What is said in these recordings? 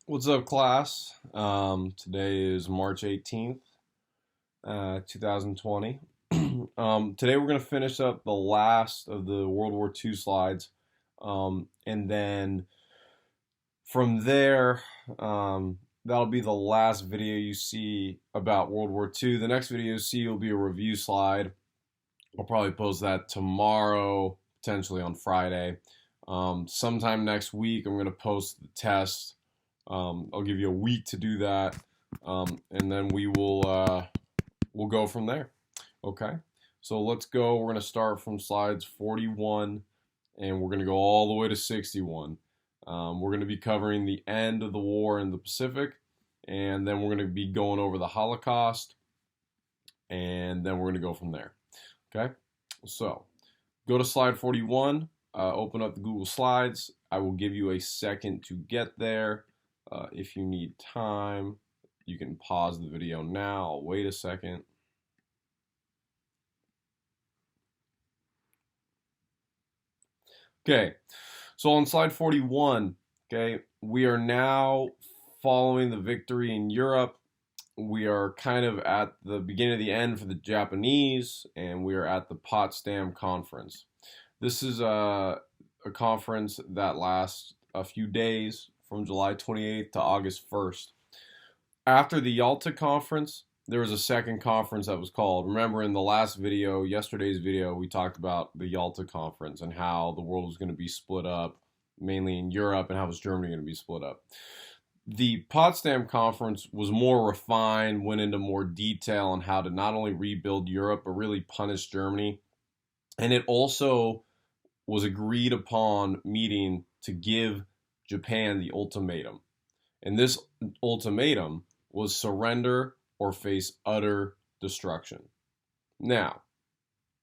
What's up, class? Today is March 18th, 2020. Today we're going to finish up the last of the World War II slides. And then from there, that'll be the last video you see about World War II. The next video you see will be a review slide. I'll probably post that tomorrow, potentially on Friday. Sometime next week, I'm going to post the test. I'll give you a week to do that, and then we'll go from there. Okay, so let's go. We're gonna start from slides 41, and we're gonna go all the way to 61. We're gonna be covering the end of the war in the Pacific, and then we're gonna be going over the Holocaust, and then we're gonna go from there. Okay, so go to slide 41. Open up the Google Slides. I will give you a second to get there. If you need time, you can pause the video now. I'll wait a second. Okay, so on slide 41, okay, we are now following the victory in Europe. We are kind of at the beginning of the end for the Japanese, and we are at the Potsdam Conference. This is a conference that lasts a few days, from July 28th to August 1st. After the Yalta Conference, there was a second conference that was called. Remember, in the last video, yesterday's video, we talked about the Yalta Conference and how the world was going to be split up, mainly in Europe, and how was Germany going to be split up. The Potsdam Conference was more refined, went into more detail on how to not only rebuild Europe, but really punish Germany. And it also was agreed upon meeting to give Japan the ultimatum. And this ultimatum was surrender or face utter destruction. Now,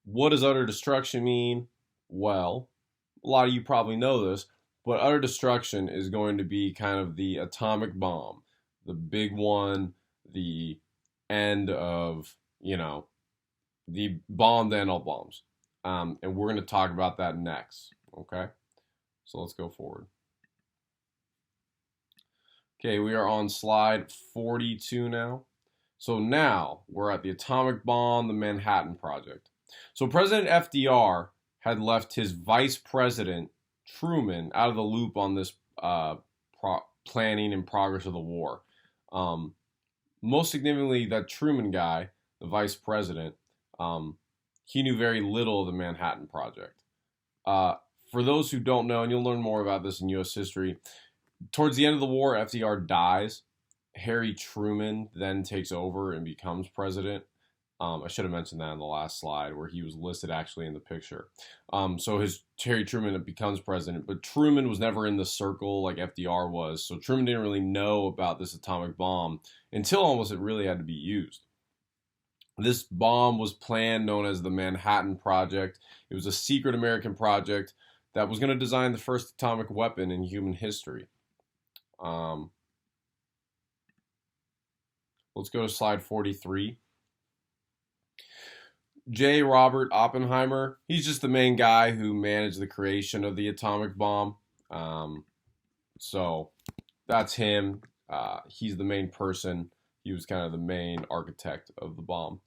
what does utter destruction mean? Well, a lot of you probably know this, but utter destruction is going to be kind of the atomic bomb, the big one, the end of, the bomb to end all bombs. And we're going to talk about that next, okay? So let's go forward. Okay, we are on slide 42 now. So now we're at the atomic bomb, the Manhattan Project. So President FDR had left his vice president, Truman, out of the loop on this planning and progress of the war. Most significantly, that Truman guy, the vice president, he knew very little of the Manhattan Project. For those who don't know, and you'll learn more about this in U.S. history, towards the end of the war, FDR dies. Harry Truman then takes over and becomes president. I should have mentioned that in the last slide where he was listed actually in the picture. So Harry Truman becomes president, but Truman was never in the circle like FDR was. So Truman didn't really know about this atomic bomb until almost it really had to be used. This bomb was planned, known as the Manhattan Project. It was a secret American project that was going to design the first atomic weapon in human history. Let's go to slide 43. J. Robert Oppenheimer, he's just the main guy who managed the creation of the atomic bomb. So that's him. He's the main person. He was kind of the main architect of the bomb.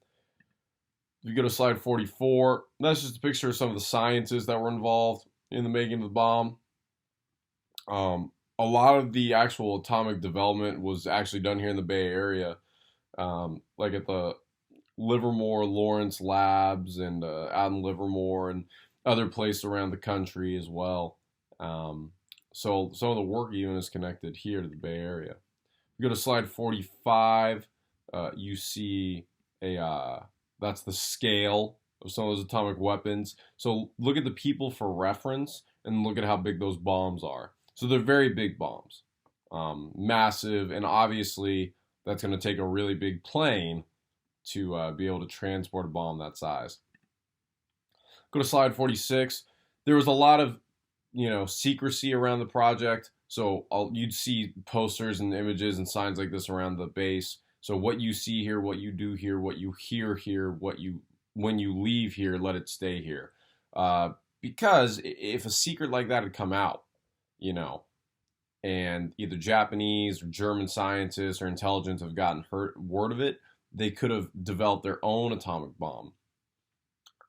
If you go to slide 44, that's just a picture of some of the scientists that were involved in the making of the bomb. A lot of the actual atomic development was actually done here in the Bay Area, like at the Livermore Lawrence Labs and out in Livermore and other places around the country as well. So some of the work even is connected here to the Bay Area. If you go to slide 45, you see that's the scale of some of those atomic weapons. So look at the people for reference and look at how big those bombs are. So they're very big bombs, massive, and obviously that's going to take a really big plane to be able to transport a bomb that size. Go to slide 46. There was a lot of, secrecy around the project. So you'd see posters and images and signs like this around the base. So what you see here, what you do here, what you hear here, when you leave here, let it stay here. Because if a secret like that had come out, and either Japanese or German scientists or intelligence have gotten word of it, they could have developed their own atomic bomb.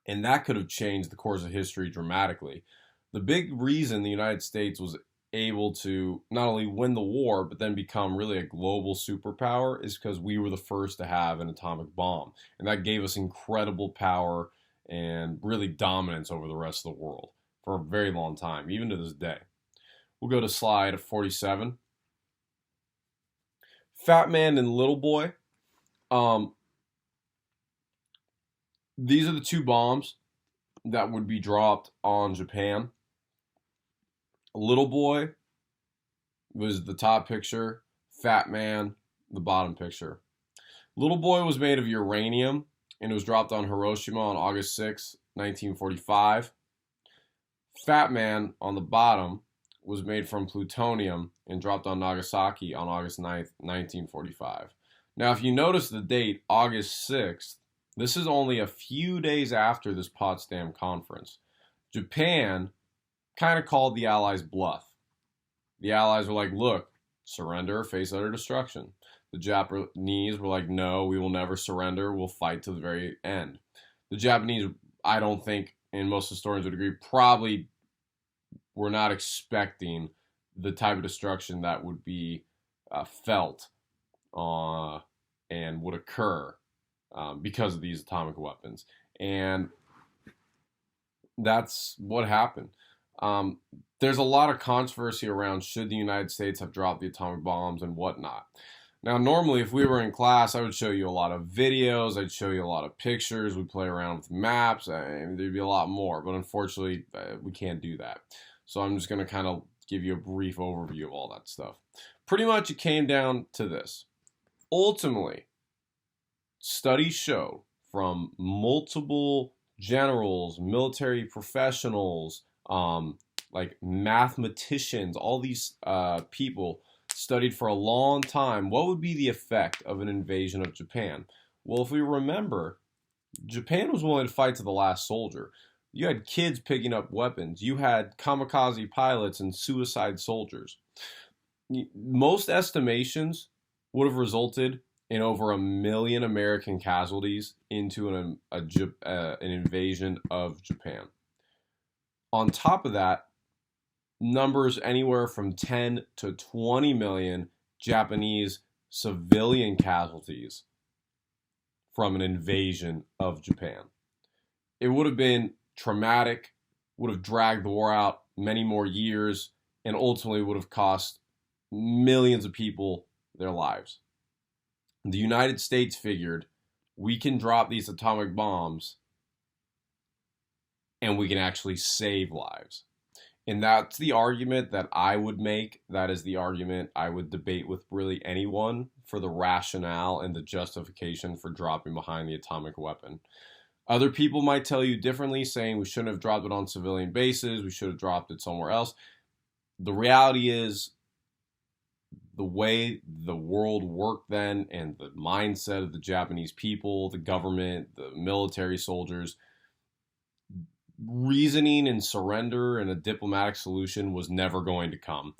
And that could have changed the course of history dramatically. The big reason the United States was able to not only win the war, but then become really a global superpower is because we were the first to have an atomic bomb. And that gave us incredible power and really dominance over the rest of the world for a very long time, even to this day. We'll go to slide 47. Fat Man and Little Boy. These are the two bombs that would be dropped on Japan. Little Boy was the top picture. Fat Man, the bottom picture. Little Boy was made of uranium and it was dropped on Hiroshima on August 6, 1945. Fat Man on the bottom was made from plutonium and dropped on Nagasaki on August 9th, 1945. Now, if you notice the date, August 6th, this is only a few days after this Potsdam Conference. Japan kind of called the Allies bluff. The Allies were like, look, surrender or face utter destruction. The Japanese were like, no, we will never surrender. We'll fight to the very end. The Japanese, I don't think, and most historians would agree, probably were not expecting the type of destruction that would be felt and would occur because of these atomic weapons. And that's what happened. There's a lot of controversy around should the United States have dropped the atomic bombs and whatnot. Now, normally, if we were in class, I would show you a lot of videos. I'd show you a lot of pictures. We'd play around with maps. There'd be a lot more. But unfortunately, we can't do that. So I'm just going to kind of give you a brief overview of all that stuff. Pretty much it came down to this. Ultimately, studies show from multiple generals, military professionals, like mathematicians, all these people studied for a long time what would be the effect of an invasion of Japan. Well, if we remember, Japan was willing to fight to the last soldier. You had kids picking up weapons. You had kamikaze pilots and suicide soldiers. Most estimations would have resulted in over 1 million American casualties into an invasion of Japan. On top of that, numbers anywhere from 10 to 20 million Japanese civilian casualties from an invasion of Japan. It would have been traumatic, would have dragged the war out many more years, and ultimately would have cost millions of people their lives. The United States figured we can drop these atomic bombs and we can actually save lives. And that's the argument that I would make. That is the argument I would debate with really anyone for the rationale and the justification for dropping behind the atomic weapon. Other people might tell you differently, saying we shouldn't have dropped it on civilian bases, we should have dropped it somewhere else. The reality is, the way the world worked then and the mindset of the Japanese people, the government, the military soldiers, reasoning and surrender and a diplomatic solution was never going to come.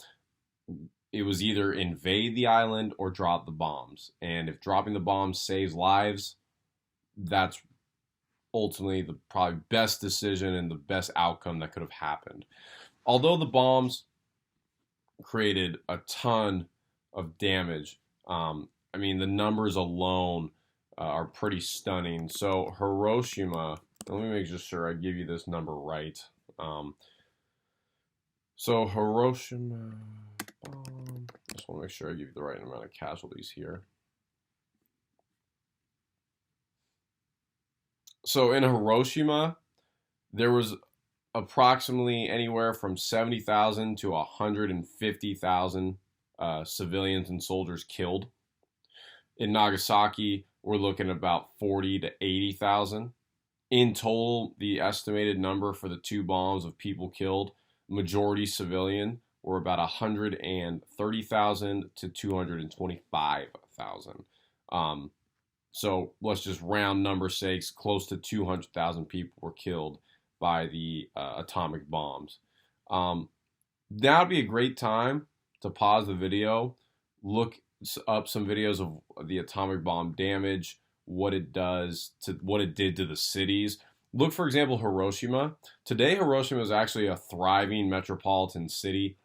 It was either invade the island or drop the bombs. And if dropping the bombs saves lives, that's ultimately the probably best decision and the best outcome that could have happened. Although the bombs created a ton of damage, I mean, the numbers alone are pretty stunning. So Hiroshima, let me make sure I give you this number right. So Hiroshima bomb, I just want to make sure I give you the right amount of casualties here. So in Hiroshima, there was approximately anywhere from 70,000 to 150,000 civilians and soldiers killed. In Nagasaki, we're looking at about 40 to 80,000. In total, the estimated number for the two bombs of people killed, majority civilian, were about 130,000 to 225,000. So let's just round number sakes, close to 200,000 people were killed by the atomic bombs. That would be a great time to pause the video, look up some videos of the atomic bomb damage, what it did to the cities. Look, for example, Hiroshima. Today, Hiroshima is actually a thriving metropolitan city.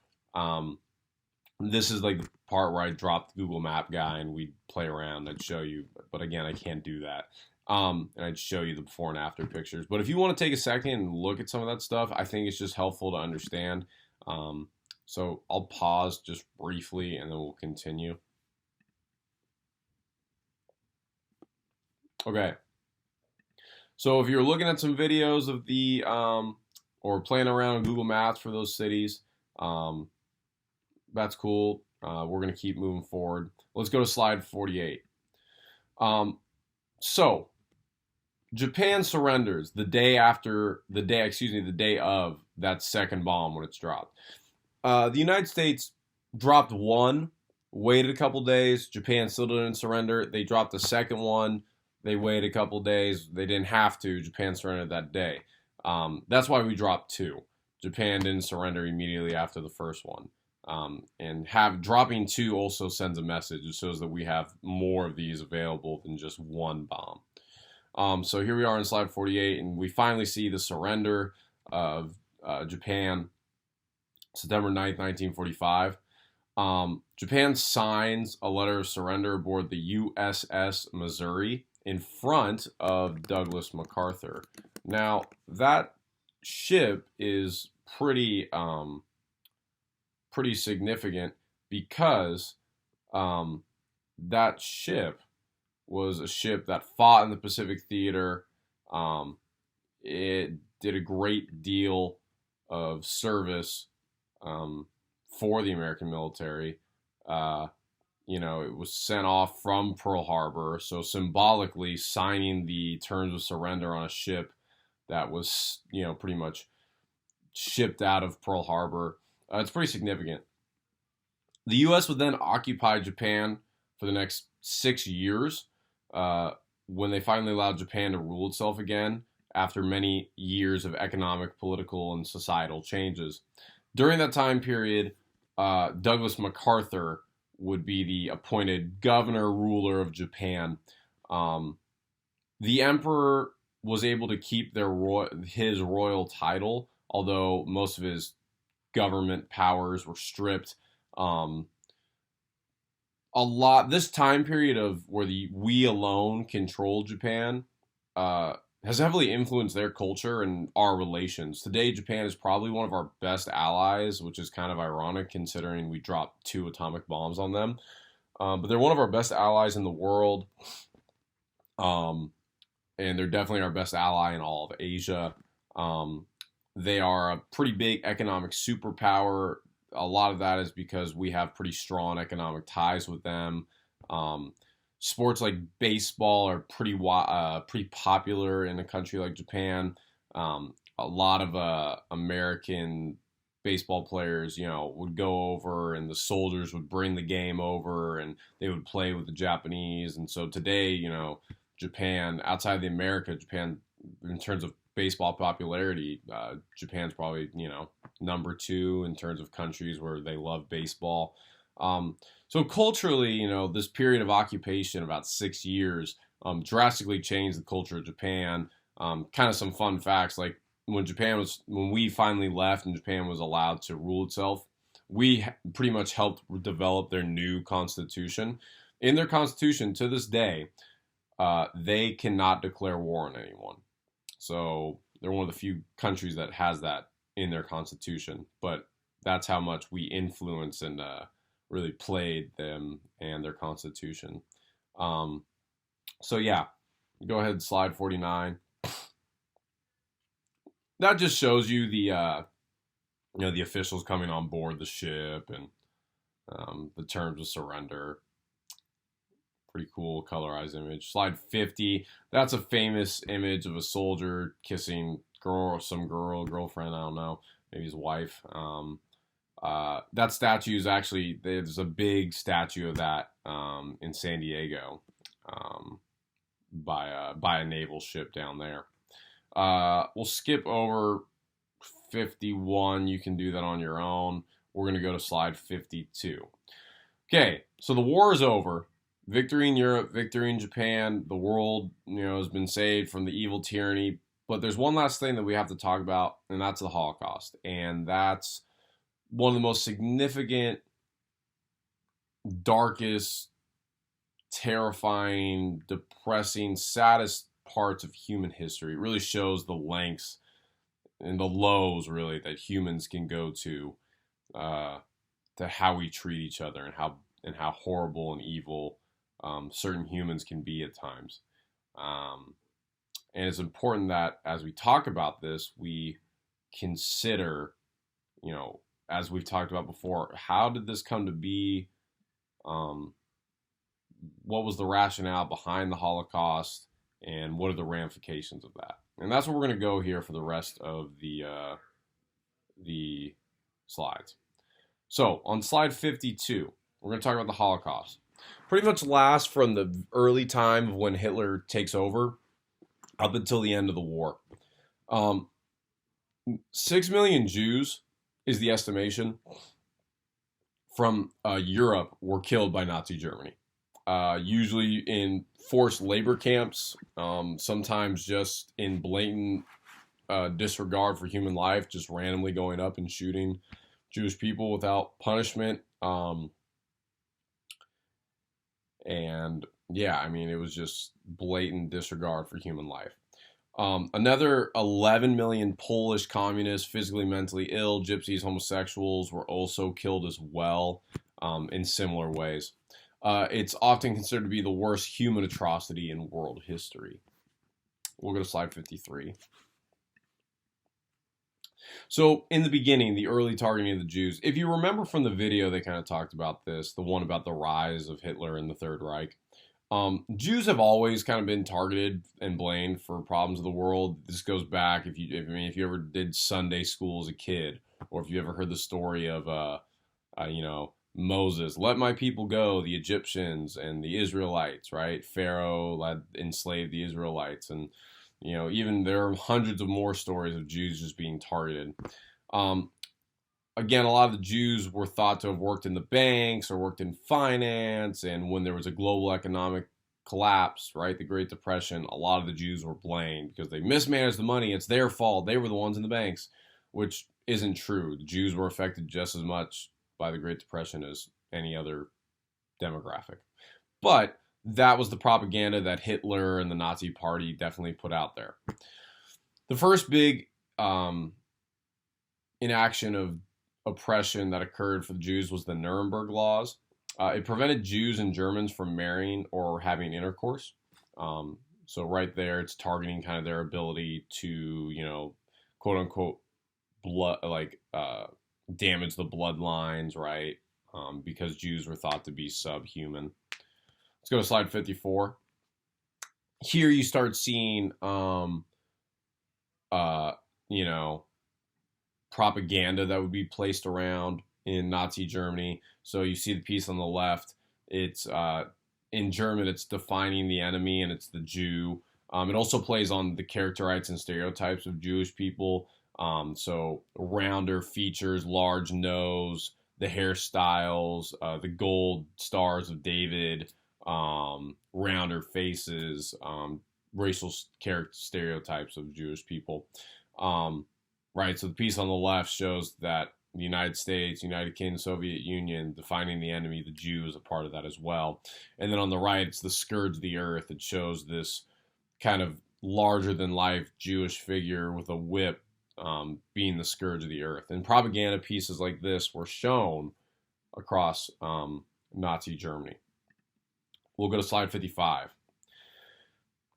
This is like the part where I dropped the Google Map guy and we'd play around. I'd show you, but again, I can't do that. And I'd show you the before and after pictures. But if you want to take a second and look at some of that stuff, I think it's just helpful to understand. So I'll pause just briefly and then we'll continue. Okay. So if you're looking at some videos of the, or playing around in Google Maps for those cities, that's cool. We're going to keep moving forward. Let's go to slide 48. So Japan surrenders the day of that second bomb when it's dropped. The United States dropped one, waited a couple days. Japan still didn't surrender. They dropped the second one. They waited a couple days. They didn't have to. Japan surrendered that day. That's why we dropped two. Japan didn't surrender immediately after the first one. And dropping two also sends a message. It shows that we have more of these available than just one bomb. So here we are in slide 48, and we finally see the surrender of Japan, September 9th, 1945. Japan signs a letter of surrender aboard the USS Missouri in front of Douglas MacArthur. Now, that ship is pretty significant because that ship was a ship that fought in the Pacific Theater. It did a great deal of service for the American military. It was sent off from Pearl Harbor, so symbolically signing the terms of surrender on a ship that was, pretty much shipped out of Pearl Harbor. It's pretty significant. The U.S. would then occupy Japan for the next 6 years when they finally allowed Japan to rule itself again after many years of economic, political, and societal changes. During that time period, Douglas MacArthur would be the appointed governor-ruler of Japan. The emperor was able to keep his royal title, although most of his government powers were stripped. This time period of where we alone control Japan has heavily influenced their culture and our relations. Today, Japan is probably one of our best allies, which is kind of ironic considering we dropped 2 atomic bombs on them. But they're one of our best allies in the world. And they're definitely our best ally in all of Asia. They are a pretty big economic superpower. A lot of that is because we have pretty strong economic ties with them. Sports like baseball are pretty popular in a country like Japan. A lot of American baseball players, would go over, and the soldiers would bring the game over, and they would play with the Japanese. And so today, Japan, outside of Japan, in terms of baseball popularity, Japan's probably, number 2 in terms of countries where they love baseball. So culturally, this period of occupation, about 6 years, drastically changed the culture of Japan. Kind of some fun facts, like when we finally left and Japan was allowed to rule itself, we pretty much helped develop their new constitution. In their constitution, to this day, they cannot declare war on anyone. So they're one of the few countries that has that in their constitution. But that's how much we influence and really played them and their constitution. So yeah, go ahead, slide 49. That just shows you the the officials coming on board the ship and the terms of surrender. Pretty cool colorized image. Slide 50. That's a famous image of a soldier kissing girlfriend, I don't know, maybe his wife. That statue is actually, there's a big statue of that in San Diego by a naval ship down there. We'll skip over 51. You can do that on your own. we're going to go to slide 52. Okay, so the war is over. Victory in Europe, victory in Japan. The world, has been saved from the evil tyranny. But there's one last thing that we have to talk about, and that's the Holocaust. And that's one of the most significant, darkest, terrifying, depressing, saddest parts of human history. It really shows the lengths and the lows, really, that humans can go to how we treat each other and how horrible and evil certain humans can be at times. And it's important that as we talk about this, we consider, as we've talked about before, how did this come to be? What was the rationale behind the Holocaust? And what are the ramifications of that? And that's where we're going to go here for the rest of the slides. So on slide 52, we're going to talk about the Holocaust. Pretty much lasts from the early time of when Hitler takes over up until the end of the war. 6 million Jews is the estimation from Europe were killed by Nazi Germany. Usually in forced labor camps, sometimes just in blatant disregard for human life, just randomly going up and shooting Jewish people without punishment. And yeah, I mean, it was just blatant disregard for human life. Another 11 million Polish communists, physically, mentally ill, gypsies, homosexuals were also killed as well in similar ways. It's often considered to be the worst human atrocity in world history. We'll go to slide 53. So in the beginning, the early targeting of the Jews, if you remember from the video, they kind of talked about this, the one about the rise of Hitler and the Third Reich. Jews have always kind of been targeted and blamed for problems of the world. This goes back if you ever did Sunday school as a kid, or if you ever heard the story of Moses, let my people go, the Egyptians and the Israelites, right? Pharaoh enslaved the Israelites, and even there are hundreds of more stories of Jews just being targeted. Again, a lot of the Jews were thought to have worked in the banks or worked in finance, and when there was a global economic collapse, right, the Great Depression, a lot of the Jews were blamed because they mismanaged the money. It's their fault. They were the ones in the banks, which isn't true. The Jews were affected just as much by the Great Depression as any other demographic. But that was the propaganda that Hitler and the Nazi Party definitely put out there. The first big inaction of oppression that occurred for the Jews was the Nuremberg laws. It prevented Jews and Germans from marrying or having intercourse. So right there, it's targeting kind of their ability to, quote unquote, damage the bloodlines, right? Because Jews were thought to be subhuman. Let's go to slide 54. Here you start seeing, propaganda that would be placed around in Nazi Germany. So you see the piece on the left. It's in German, it's defining the enemy, and it's the Jew. It also plays on the characteristics and stereotypes of Jewish people. So rounder features, large nose, the hairstyles, the gold stars of David, rounder faces, racial character stereotypes of Jewish people. Right, so the piece on the left shows that the United States, United Kingdom, Soviet Union, defining the enemy, the Jew, is a part of that as well. And then on the right, it's the scourge of the earth. It shows this kind of larger-than-life Jewish figure with a whip being the scourge of the earth. And propaganda pieces like this were shown across Nazi Germany. We'll go to slide 55.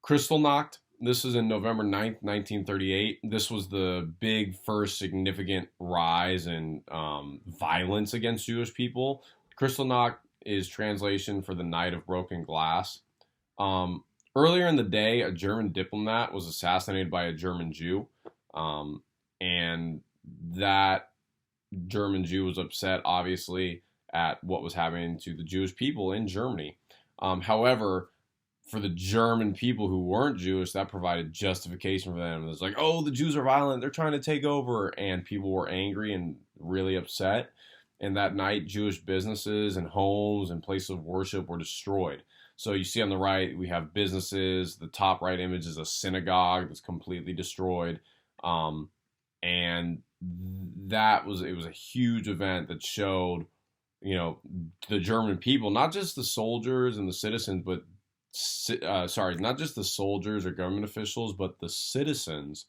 Kristallnacht. This is in November 9th, 1938. This was the big first significant rise in violence against Jewish people. Kristallnacht is translation for the Night of Broken Glass. Earlier in the day, a German diplomat was assassinated by a German Jew. And that German Jew was upset, obviously, at what was happening to the Jewish people in Germany. However, for the German people who weren't Jewish, that provided justification for them. It was like, oh, the Jews are violent, they're trying to take over, and people were angry and really upset. And that night, Jewish businesses and homes and places of worship were destroyed. So you see on the right, we have businesses. The top right image is a synagogue that's completely destroyed. And it was a huge event that showed, the German people, not just the soldiers and the citizens, but not just the soldiers or government officials, but the citizens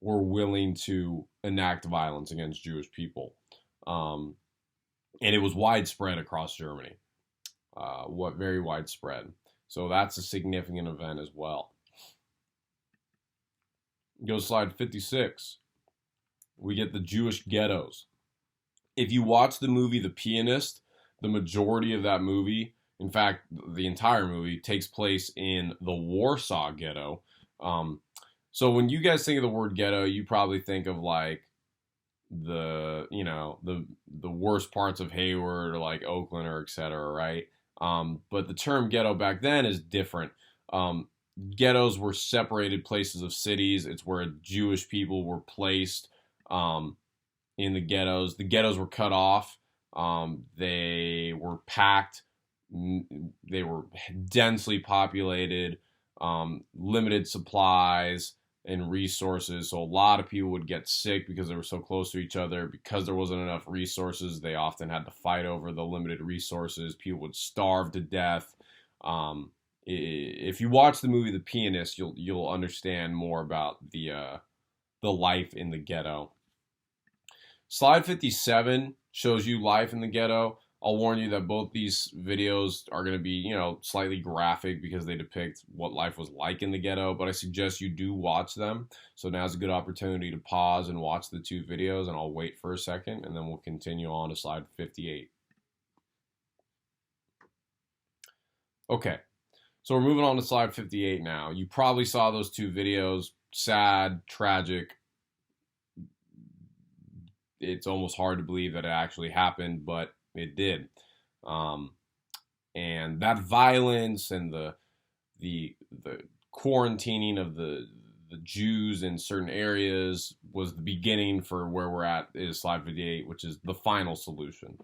were willing to enact violence against Jewish people. And it was widespread across Germany. Very widespread. So that's a significant event as well. Go to slide 56. We get the Jewish ghettos. If you watch the movie The Pianist, the majority of that movie, in fact, the entire movie, takes place in the Warsaw Ghetto. So when you guys think of the word ghetto, you probably think of like the worst parts of Hayward or like Oakland or etc., right? But the term ghetto back then is different. Ghettos were separated places of cities. It's where Jewish people were placed in the ghettos. The ghettos were cut off. They were packed. They were densely populated, limited supplies and resources. So a lot of people would get sick because they were so close to each other. Because there wasn't enough resources, they often had to fight over the limited resources. People would starve to death. If you watch the movie The Pianist, you'll understand more about the life in the ghetto. Slide 57 shows you life in the ghetto. I'll warn you that both these videos are going to be, slightly graphic because they depict what life was like in the ghetto, but I suggest you do watch them. So now's a good opportunity to pause and watch the two videos, and I'll wait for a second, and then we'll continue on to slide 58. Okay, so we're moving on to slide 58 now. You probably saw those two videos. Sad, tragic. It's almost hard to believe that it actually happened, but it did. And that violence and the quarantining of the Jews in certain areas was the beginning for where we're at is slide 58, which is the final solution.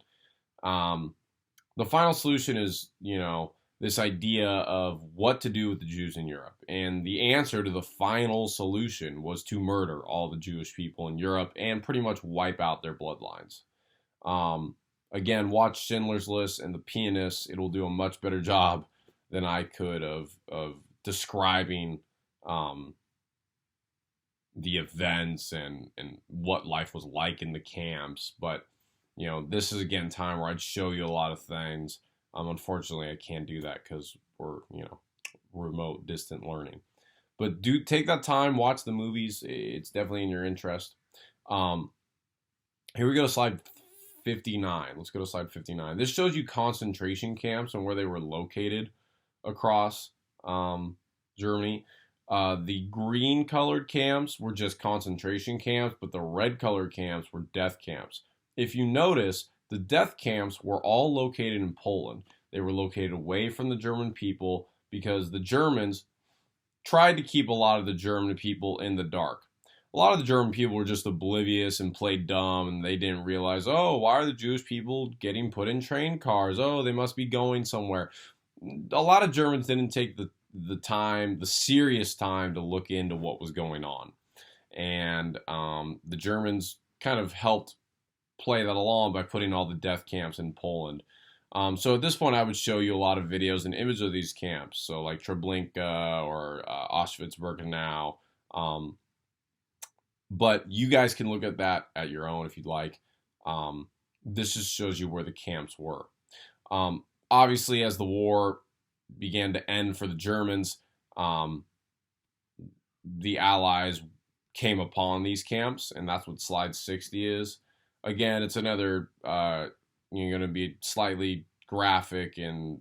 The final solution is, this idea of what to do with the Jews in Europe. And the answer to the final solution was to murder all the Jewish people in Europe and pretty much wipe out their bloodlines. Again, watch Schindler's List and The Pianist. It'll do a much better job than I could of describing the events and what life was like in the camps. But, this is, again, time where I'd show you a lot of things. Unfortunately, I can't do that because we're, remote, distant learning. But do take that time, watch the movies. It's definitely in your interest. Here we go to slide 59. Let's go to slide 59. This shows you concentration camps and where they were located across Germany. The green colored camps were just concentration camps, but the red colored camps were death camps. If you notice, the death camps were all located in Poland. They were located away from the German people because the Germans tried to keep a lot of the German people in the dark. A lot of the German people were just oblivious and played dumb, and they didn't realize, why are the Jewish people getting put in train cars? Oh, they must be going somewhere. A lot of Germans didn't take the serious time to look into what was going on. And the Germans kind of helped play that along by putting all the death camps in Poland. So at this point, I would show you a lot of videos and images of these camps. So like Treblinka or Auschwitz-Birkenau. But you guys can look at that at your own if you'd like. This just shows you where the camps were. Obviously, as the war began to end for the Germans, the Allies came upon these camps, and that's what slide 60 is. Again, it's another, going to be slightly graphic and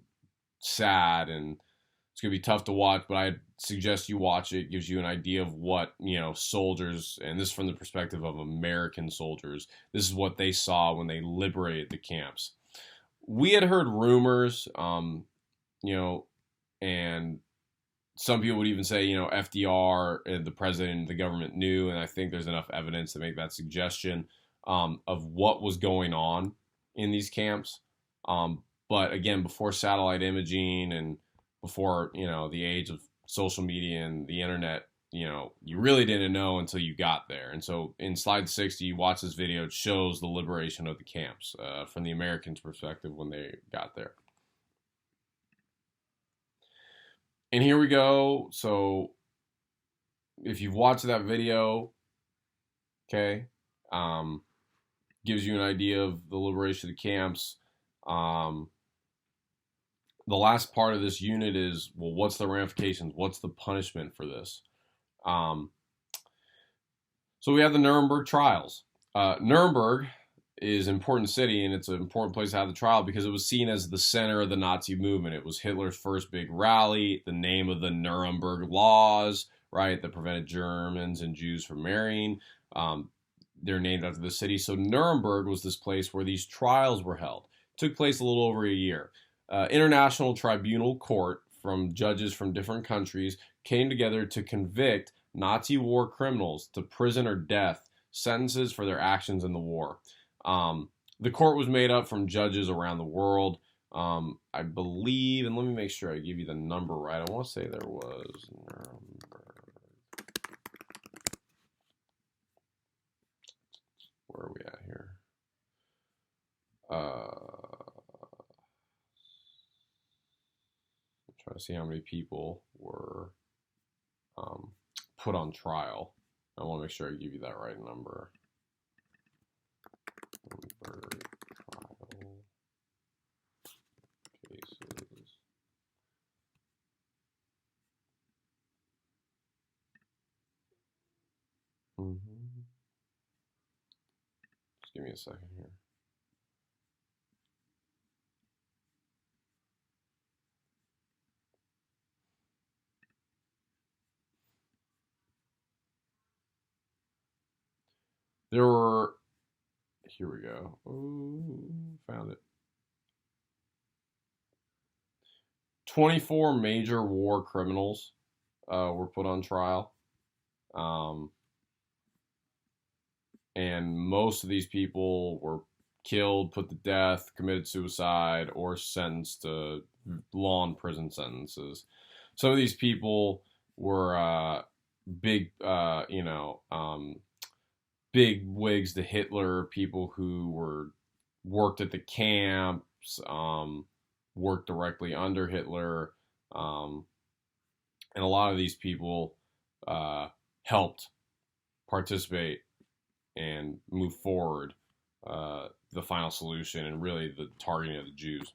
sad, and it's going to be tough to watch, but I suggest you watch it. It gives you an idea of what, soldiers, and this is from the perspective of American soldiers, this is what they saw when they liberated the camps. We had heard rumors, and some people would even say, FDR, the president, the government knew, and I think there's enough evidence to make that suggestion of what was going on in these camps. But again, before satellite imaging and before, the age of social media and the internet, you really didn't know until you got there. And so in slide 60, you watch this video. It shows the liberation of the camps from the Americans' perspective when they got there. And here we go. So if you've watched that video, okay, gives you an idea of the liberation of the camps. The last part of this unit is, well, what's the ramifications? What's the punishment for this? So we have the Nuremberg Trials. Nuremberg is an important city, and it's an important place to have the trial because it was seen as the center of the Nazi movement. It was Hitler's first big rally, the name of the Nuremberg laws, right, that prevented Germans and Jews from marrying. They're named after the city. So Nuremberg was this place where these trials were held. It took place a little over a year. International Tribunal Court from judges from different countries came together to convict Nazi war criminals to prison or death sentences for their actions in the war. The court was made up from judges around the world. I believe, and let me make sure I give you the number right. I want to say there was Nuremberg. Where are we at here? I'm trying to see how many people were put on trial. I want to make sure I give you that right number. Nuremberg trial cases. Just give me a second here. There were, here we go. Oh, found it. 24 major war criminals were put on trial. And most of these people were killed, put to death, committed suicide, or sentenced to long prison sentences. Some of these people were big wigs to Hitler, people who worked at the camps, worked directly under Hitler, and a lot of these people helped participate and move forward the final solution and really the targeting of the Jews.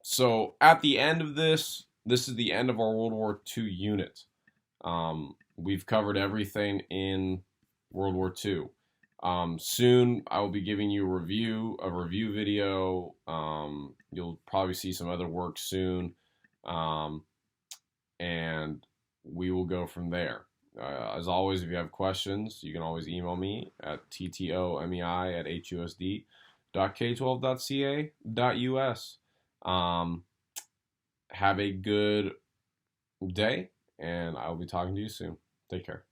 So at the end of this is the end of our World War II unit. We've covered everything in World War II. Soon I will be giving you a review video. You'll probably see some other work soon. And we will go from there. As always, if you have questions, you can always email me at ttomei@husd.k12.ca.us. Have a good day, and I'll be talking to you soon. Take care.